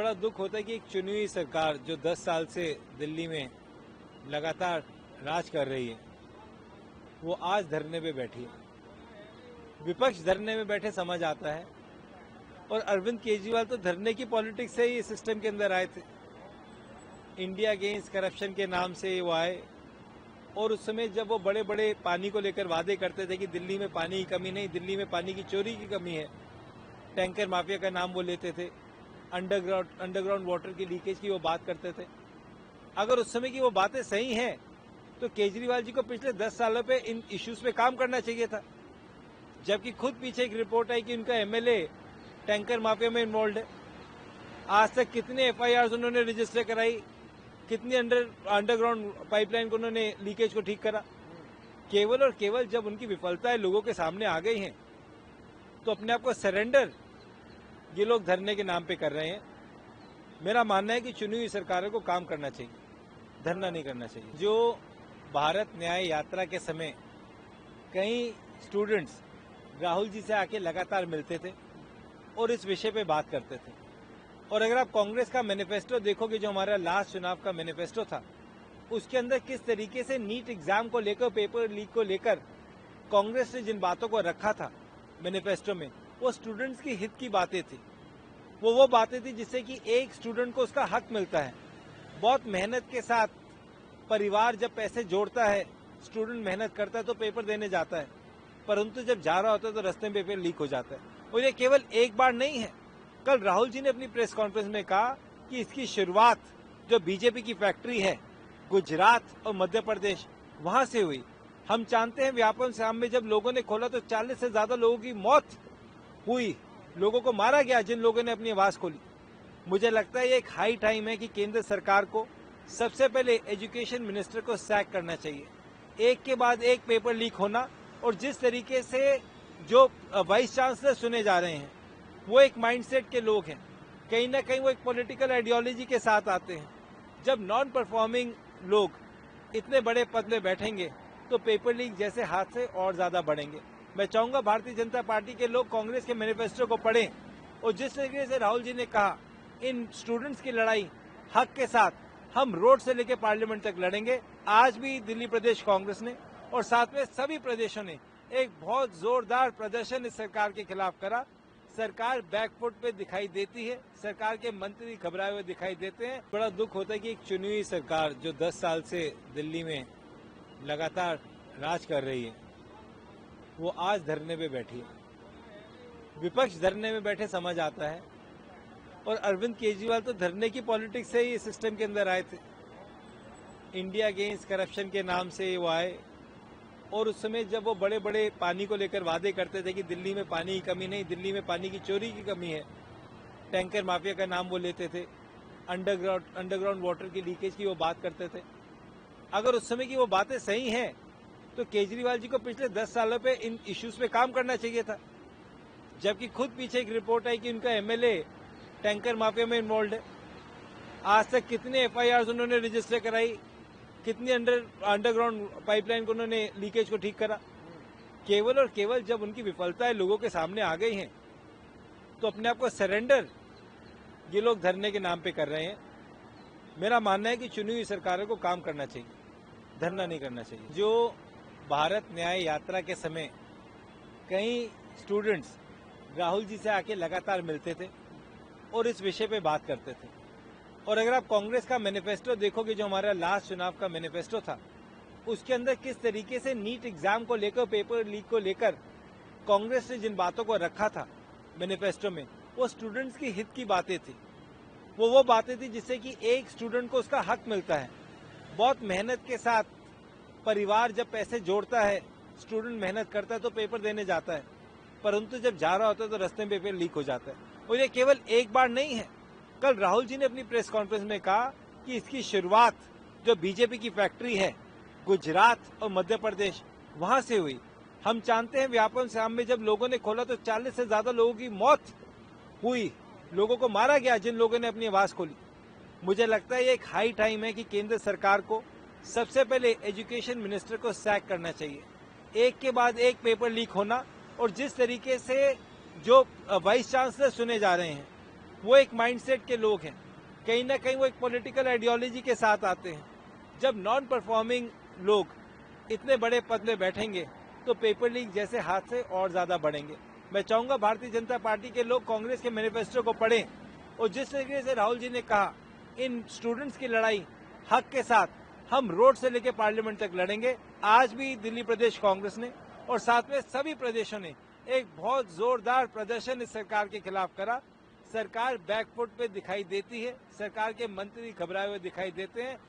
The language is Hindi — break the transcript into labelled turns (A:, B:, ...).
A: बड़ा दुख होता है कि एक चुनी हुई सरकार जो 10 साल से दिल्ली में लगातार राज कर रही है, वो आज धरने पे बैठी है। विपक्ष धरने में बैठे समझ आता है, और अरविंद केजरीवाल तो धरने की पॉलिटिक्स से ही सिस्टम के अंदर आए थे। इंडिया अगेंस्ट करप्शन के नाम से वो आए, और उस समय जब वो बड़े बड़े पानी को लेकर वादे करते थे कि दिल्ली में पानी की कमी नहीं, दिल्ली में पानी की चोरी की कमी है, टैंकर माफिया का नाम वो लेते थे, अंडरग्राउंड वाटर की लीकेज की वो बात करते थे। अगर उस समय की वो बातें सही हैं, तो केजरीवाल जी को पिछले 10 सालों पे इन इश्यूज पे काम करना चाहिए था। जबकि खुद पीछे एक रिपोर्ट आई कि उनका एमएलए टैंकर माफिया में इन्वॉल्व है। आज तक कितने एफआईआर उन्होंने रजिस्टर कराई, कितनी अंडरग्राउंड पाइपलाइन को उन्होंने लीकेज को ठीक करा। केवल और केवल जब उनकी विफलताएं लोगों के सामने आ गई हैं, तो अपने आप को सरेंडर ये लोग धरने के नाम पे कर रहे हैं। मेरा मानना है कि चुनी हुई सरकारों को काम करना चाहिए, धरना नहीं करना चाहिए। जो भारत न्याय यात्रा के समय कई स्टूडेंट्स राहुल जी से आके लगातार मिलते थे और इस विषय पे बात करते थे। और अगर आप कांग्रेस का मैनिफेस्टो देखोगे, जो हमारा लास्ट चुनाव का मैनिफेस्टो था, उसके अंदर किस तरीके से नीट एग्जाम को लेकर, पेपर लीक को लेकर कांग्रेस ने जिन बातों को रखा था मैनिफेस्टो में, वो स्टूडेंट्स की हित की बातें थी। वो बातें थी जिससे कि एक स्टूडेंट को उसका हक मिलता है। बहुत मेहनत के साथ परिवार जब पैसे जोड़ता है, स्टूडेंट मेहनत करता है तो पेपर देने जाता है, परंतु जब जा रहा होता है तो रास्ते में पेपर लीक हो जाता है। और ये केवल एक बार नहीं है। कल राहुल जी ने अपनी प्रेस कॉन्फ्रेंस में कहा कि इसकी शुरुआत जो बीजेपी की फैक्ट्री है गुजरात और मध्य प्रदेश, वहां से हुई। हम जानते हैं व्यापम शाम में जब लोगों ने खोला तो 40 से ज्यादा लोगों की मौत हुई, लोगों को मारा गया जिन लोगों ने अपनी आवाज खोली। मुझे लगता है ये एक हाई टाइम है कि केंद्र सरकार को सबसे पहले एजुकेशन मिनिस्टर को सैक करना चाहिए। एक के बाद एक पेपर लीक होना, और जिस तरीके से जो वाइस चांसलर सुने जा रहे हैं, वो एक माइंडसेट के लोग हैं। कहीं ना कहीं वो एक पॉलिटिकल आइडियोलॉजी के साथ आते हैं। जब नॉन परफॉर्मिंग लोग इतने बड़े पद में बैठेंगे तो पेपर लीक जैसे हादसे और ज्यादा बढ़ेंगे। मैं चाहूंगा भारतीय जनता पार्टी के लोग कांग्रेस के मैनिफेस्टो को पढ़ें, और जिस तरीके से राहुल जी ने कहा इन स्टूडेंट्स की लड़ाई हक के साथ हम रोड से लेकर पार्लियामेंट तक लड़ेंगे। आज भी दिल्ली प्रदेश कांग्रेस ने और साथ में सभी प्रदेशों ने एक बहुत जोरदार प्रदर्शन इस सरकार के खिलाफ करा। सरकार बैकफुट पे दिखाई देती है, सरकार के मंत्री घबराए हुए दिखाई देते हैं। बड़ा दुख होता है कि एक चुनी हुई सरकार जो 10 साल से दिल्ली में लगातार राज कर रही है, वो आज धरने पे बैठी है। विपक्ष धरने में बैठे समझ आता है, और अरविंद केजरीवाल तो धरने की पॉलिटिक्स से ही सिस्टम के अंदर आए थे। इंडिया अगेंस्ट करप्शन के नाम से वो आए, और उस समय जब वो बड़े बड़े पानी को लेकर वादे करते थे कि दिल्ली में पानी की कमी नहीं, दिल्ली में पानी की चोरी की कमी है, टैंकर माफिया का नाम वो लेते थे, अंडरग्राउंड वाटर की लीकेज की वो बात करते थे। अगर उस समय की वो बातें सही हैं, तो केजरीवाल जी को पिछले 10 सालों पे इन इश्यूज पे काम करना चाहिए था। जबकि खुद पीछे एक रिपोर्ट आई कि उनका एमएलए टैंकर माफिया में इन्वॉल्व है। आज तक कितने एफआईआर उन्होंने रजिस्टर कराई, कितनी अंडरग्राउंड पाइपलाइन को उन्होंने लीकेज को ठीक करा। केवल और केवल जब उनकी विफलताएं लोगों के सामने आ गई हैं, तो अपने आप को सरेंडर ये लोग धरने के नाम पे कर रहे हैं। मेरा मानना है कि चुनी हुई सरकारों को काम करना चाहिए, धरना नहीं करना चाहिए। जो भारत न्याय यात्रा के समय कई स्टूडेंट्स राहुल जी से आके लगातार मिलते थे और इस विषय पे बात करते थे। और अगर आप कांग्रेस का मैनिफेस्टो देखोगे, जो हमारा लास्ट चुनाव का मैनिफेस्टो था, उसके अंदर किस तरीके से नीट एग्जाम को लेकर, पेपर लीक को लेकर कांग्रेस ने जिन बातों को रखा था मैनिफेस्टो में, वो स्टूडेंट्स की हित की बातें थी। वो बातें थी जिससे कि एक स्टूडेंट को उसका हक मिलता है। बहुत मेहनत के साथ परिवार जब पैसे जोड़ता है, स्टूडेंट मेहनत करता है तो पेपर देने जाता है, परंतु जब जा रहा होता है तो रास्ते में पेपर लीक हो जाता है। और ये केवल एक बार नहीं है। कल राहुल जी ने अपनी प्रेस कॉन्फ्रेंस में कहा कि इसकी शुरुआत जो बीजेपी की फैक्ट्री है गुजरात और मध्य प्रदेश, वहां से हुई। हम जानते हैं व्यापम शाम में जब लोगों ने खोला तो 40 से ज्यादा लोगों की मौत हुई, लोगों को मारा गया जिन लोगों ने अपनी आवाज खोली। मुझे लगता है ये एक हाई टाइम है कि केंद्र सरकार को सबसे पहले एजुकेशन मिनिस्टर को सैक करना चाहिए। एक के बाद एक पेपर लीक होना, और जिस तरीके से जो वाइस चांसलर सुने जा रहे हैं, वो एक माइंडसेट के लोग हैं, कहीं ना कहीं वो एक पॉलिटिकल आइडियोलॉजी के साथ आते हैं। जब नॉन परफॉर्मिंग लोग इतने बड़े पद में बैठेंगे तो पेपर लीक जैसे हादसे और ज्यादा बढ़ेंगे। मैं चाहूंगा भारतीय जनता पार्टी के लोग कांग्रेस के मैनिफेस्टो को पढ़ें और जिस तरीके से राहुल जी ने कहा इन स्टूडेंट्स की लड़ाई हक के साथ हम रोड से लेकर पार्लियामेंट तक लड़ेंगे। आज भी दिल्ली प्रदेश कांग्रेस ने और साथ में सभी प्रदेशों ने एक बहुत जोरदार प्रदर्शन इस सरकार के खिलाफ करा। सरकार बैकफुट पे दिखाई देती है, सरकार के मंत्री घबराए हुए दिखाई देते हैं।